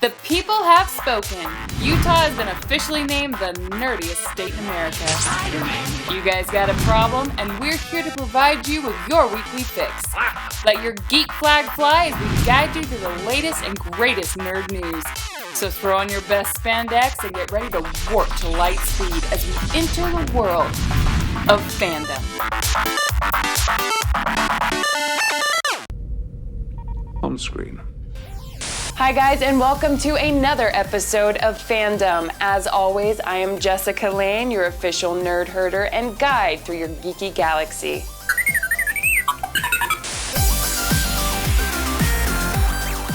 The people have spoken. Utah has been officially named the nerdiest state in America. You guys got a problem, and we're here to provide you with your weekly fix. Let your geek flag fly as we guide you through the latest and greatest nerd news. So throw on your best spandex and get ready to warp to light speed as we enter the world of fandom. Home screen. Hi guys, and welcome to another episode of Fandom. As always, I am Jessica Lane, your official nerd herder and guide through your geeky galaxy.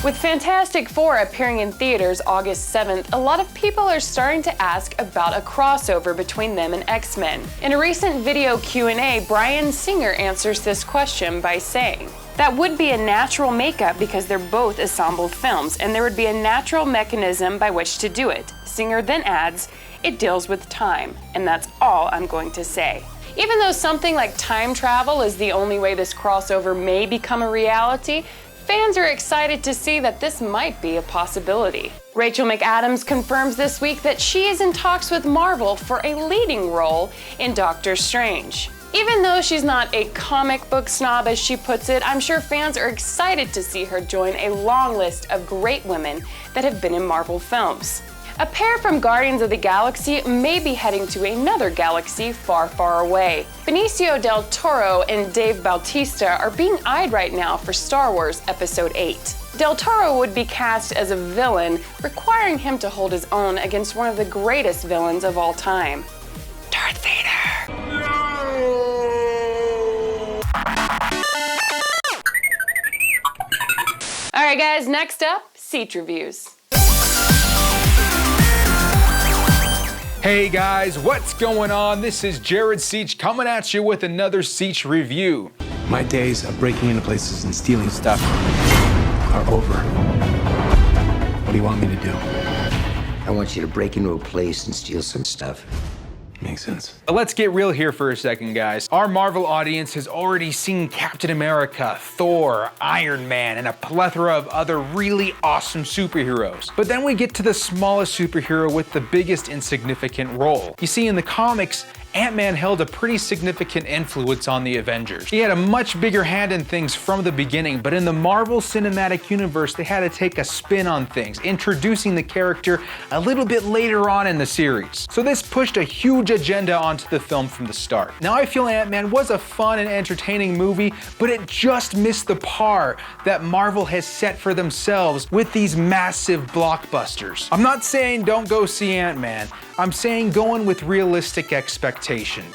With Fantastic Four appearing in theaters August 7th, a lot of people are starting to ask about a crossover between them and X-Men. In a recent video Q&A, Bryan Singer answers this question by saying, "That would be a natural makeup because they're both ensemble films, and there would be a natural mechanism by which to do it." Singer then adds, "It deals with time, and that's all I'm going to say." Even though something like time travel is the only way this crossover may become a reality, fans are excited to see that this might be a possibility. Rachel McAdams confirms this week that she is in talks with Marvel for a leading role in Doctor Strange. Even though she's not a comic book snob, as she puts it, I'm sure fans are excited to see her join a long list of great women that have been in Marvel films. A pair from Guardians of the Galaxy may be heading to another galaxy far, far away. Benicio del Toro and Dave Bautista are being eyed right now for Star Wars Episode 8. Del Toro would be cast as a villain, requiring him to hold his own against one of the greatest villains of all time, Darth Vader. Alright guys, next up, Seach Reviews. Hey guys, what's going on? This is Jared Seach coming at you with another Seach review. My days of breaking into places and stealing stuff are over. What do you want me to do? I want you to break into a place and steal some stuff. Makes sense. Let's get real here for a second, guys. Our Marvel audience has already seen Captain America, Thor, Iron Man, and a plethora of other really awesome superheroes. But then we get to the smallest superhero with the biggest insignificant role. You see, in the comics, Ant-Man held a pretty significant influence on the Avengers. He had a much bigger hand in things from the beginning, but in the Marvel Cinematic Universe, they had to take a spin on things, introducing the character a little bit later on in the series. So this pushed a huge agenda onto the film from the start. Now I feel Ant-Man was a fun and entertaining movie, but it just missed the par that Marvel has set for themselves with these massive blockbusters. I'm not saying don't go see Ant-Man, I'm saying go in with realistic expectations.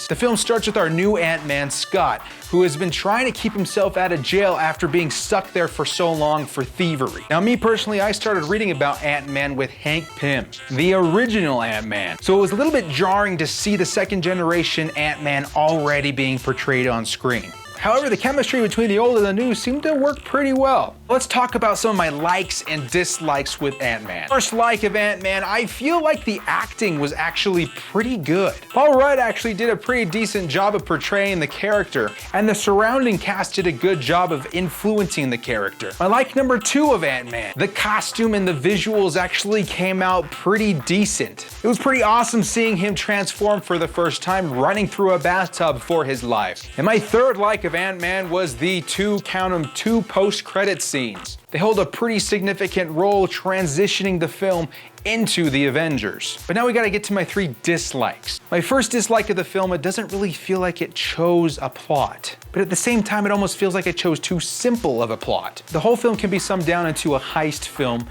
The film starts with our new Ant-Man, Scott, who has been trying to keep himself out of jail after being stuck there for so long for thievery. Now me personally, I started reading about Ant-Man with Hank Pym, the original Ant-Man. So it was a little bit jarring to see the second generation Ant-Man already being portrayed on screen. However, the chemistry between the old and the new seemed to work pretty well. Let's talk about some of my likes and dislikes with Ant-Man. First like of Ant-Man, I feel like the acting was actually pretty good. Paul Rudd actually did a pretty decent job of portraying the character, and the surrounding cast did a good job of influencing the character. My like number 2 of Ant-Man, the costume and the visuals actually came out pretty decent. It was pretty awesome seeing him transform for the first time, running through a bathtub for his life. And my third like of Ant-Man was the two post-credit scenes. They hold a pretty significant role transitioning the film into the Avengers. But now we gotta get to my 3 dislikes. My first dislike of the film, it doesn't really feel like it chose a plot. But at the same time, it almost feels like it chose too simple of a plot. The whole film can be summed down into a heist film.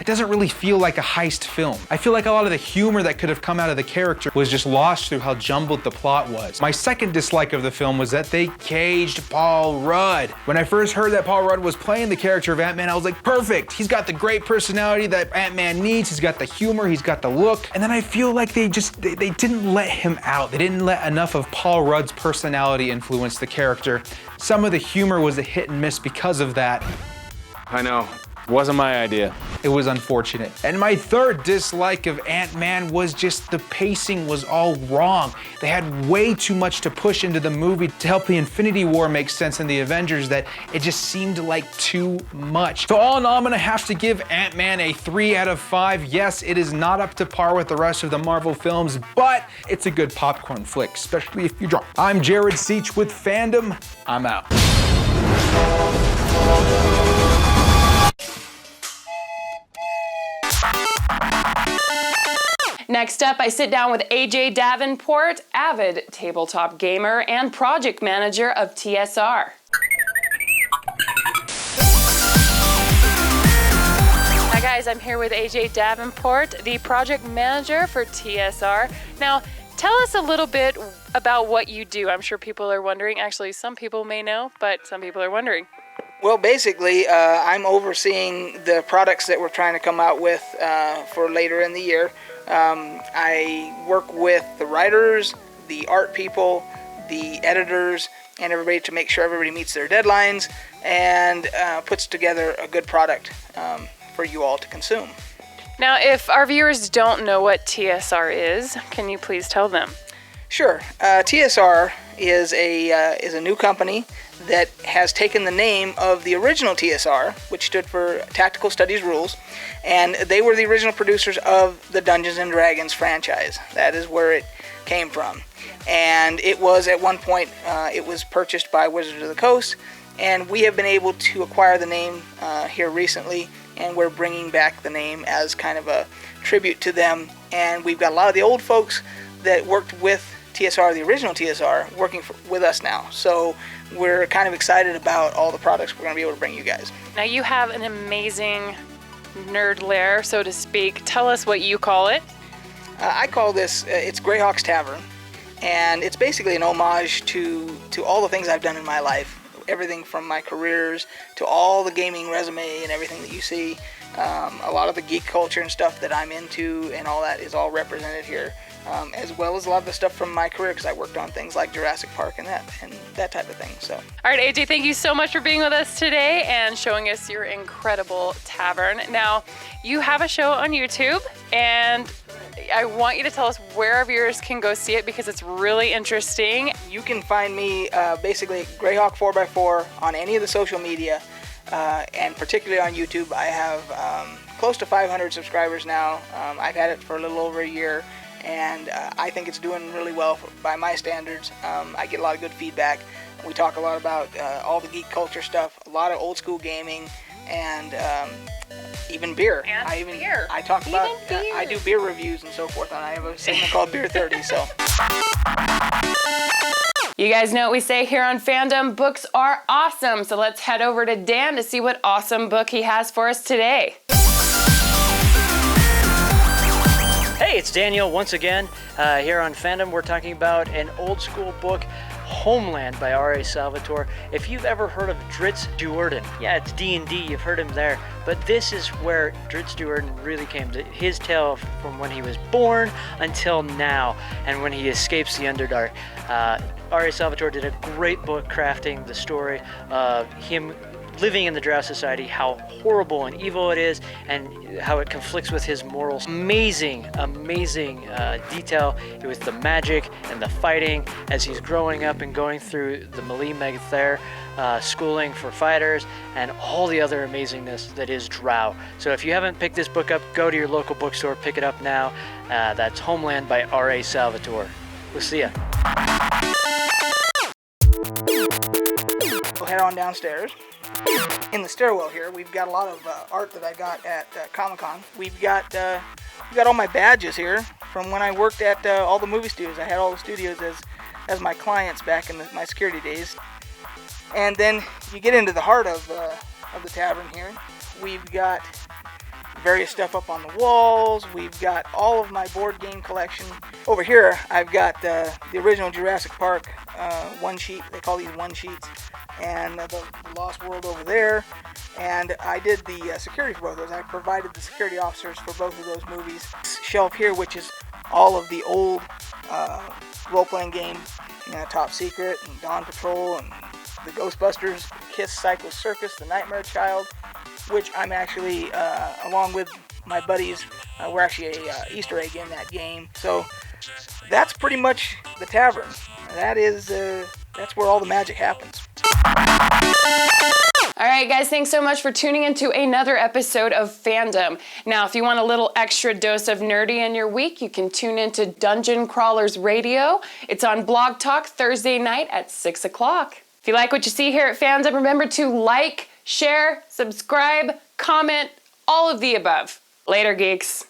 It doesn't really feel like a heist film. I feel like a lot of the humor that could have come out of the character was just lost through how jumbled the plot was. My second dislike of the film was that they caged Paul Rudd. When I first heard that Paul Rudd was playing the character of Ant-Man, I was like, perfect. He's got the great personality that Ant-Man needs. He's got the humor, he's got the look. And then I feel like they didn't let him out. They didn't let enough of Paul Rudd's personality influence the character. Some of the humor was a hit and miss because of that. I know. Wasn't my idea. It was unfortunate. And my third dislike of Ant-Man was just the pacing was all wrong. They had way too much to push into the movie to help the Infinity War make sense in the Avengers that it just seemed like too much. So all in all, I'm gonna have to give Ant-Man a 3 out of 5. Yes, it is not up to par with the rest of the Marvel films, but it's a good popcorn flick, especially if you're drunk. I'm Jared Seach with Fandom. I'm out. Next up, I sit down with AJ Davenport, avid tabletop gamer and project manager of TSR. Hi guys, I'm here with AJ Davenport, the project manager for TSR. Now, tell us a little bit about what you do. I'm sure people are wondering. Actually, some people may know, but some people are wondering. Well, basically, I'm overseeing the products that we're trying to come out with for later in the year. I work with the writers, the art people, the editors, and everybody to make sure everybody meets their deadlines and puts together a good product for you all to consume. Now, if our viewers don't know what TSR is, can you please tell them? Sure. TSR is a new company that has taken the name of the original TSR, which stood for Tactical Studies Rules, and they were the original producers of the Dungeons & Dragons franchise. That is where it came from. And it was, at one point, it was purchased by Wizards of the Coast, and we have been able to acquire the name here recently, and we're bringing back the name as kind of a tribute to them. And we've got a lot of the old folks that worked with TSR, the original TSR, working with us now. So we're kind of excited about all the products we're going to be able to bring you guys. Now you have an amazing nerd lair, so to speak. Tell us what you call it. I call this, it's Greyhawk's Tavern, and it's basically an homage to all the things I've done in my life. Everything from my careers to all the gaming resume and everything that you see. A lot of the geek culture and stuff that I'm into and all that is all represented here. As well as a lot of the stuff from my career, because I worked on things like Jurassic Park and that type of thing. So, all right, AJ, thank you so much for being with us today and showing us your incredible tavern. Now, you have a show on YouTube, and I want you to tell us where our viewers can go see it because it's really interesting. You can find me basically Greyhawk 4x4 on any of the social media, and particularly on YouTube. I have close to 500 subscribers now. I've had it for a little over a year. And I think it's doing really well by my standards. I get a lot of good feedback. We talk a lot about all the geek culture stuff, a lot of old school gaming, and even beer. And beer. I talk about, I do beer reviews and so forth, and I have a segment called Beer 30, so. You guys know what we say here on Fandom, books are awesome. So let's head over to Dan to see what awesome book he has for us today. Hey, it's Daniel once again here on Fandom. We're talking about an old school book, Homeland by R.A. Salvatore. If you've ever heard of Dritz Duerden, yeah, it's D&D, you've heard him there, but this is where Dritz Duerden really came to his tale from when he was born until now, and when he escapes the Underdark. R.A. Salvatore did a great book crafting the story of him living in the Drow Society, how horrible and evil it is, and how it conflicts with his morals. Amazing detail with the magic and the fighting as he's growing up and going through the Melee Megathair schooling for fighters and all the other amazingness that is Drow. So if you haven't picked this book up, go to your local bookstore, pick it up now. That's Homeland by R.A. Salvatore. We'll see ya. We'll head on downstairs. In the stairwell here, we've got a lot of art that I got at Comic-Con. We've got all my badges here from when I worked at all the movie studios. I had all the studios as my clients back in my security days. And then you get into the heart of the tavern here. We've got various stuff up on the walls. We've got all of my board game collection. Over here, I've got the original Jurassic Park one sheet. They call these one sheets. And the Lost World over there. And I did the security for both of those. I provided the security officers for both of those movies. This shelf here, which is all of the old role-playing games, Top Secret and Dawn Patrol and the Ghostbusters, Kiss, Cyclist Circus, The Nightmare Child, which I'm actually, along with my buddies, we're actually a Easter egg in that game. So that's pretty much the Tavern. That's where all the magic happens. All right, guys, thanks so much for tuning into another episode of Fandom. Now, if you want a little extra dose of nerdy in your week, you can tune into Dungeon Crawlers Radio. It's on Blog Talk Thursday night at 6 o'clock. If you like what you see here at Fandom, remember to like, share, subscribe, comment, all of the above. Later, geeks.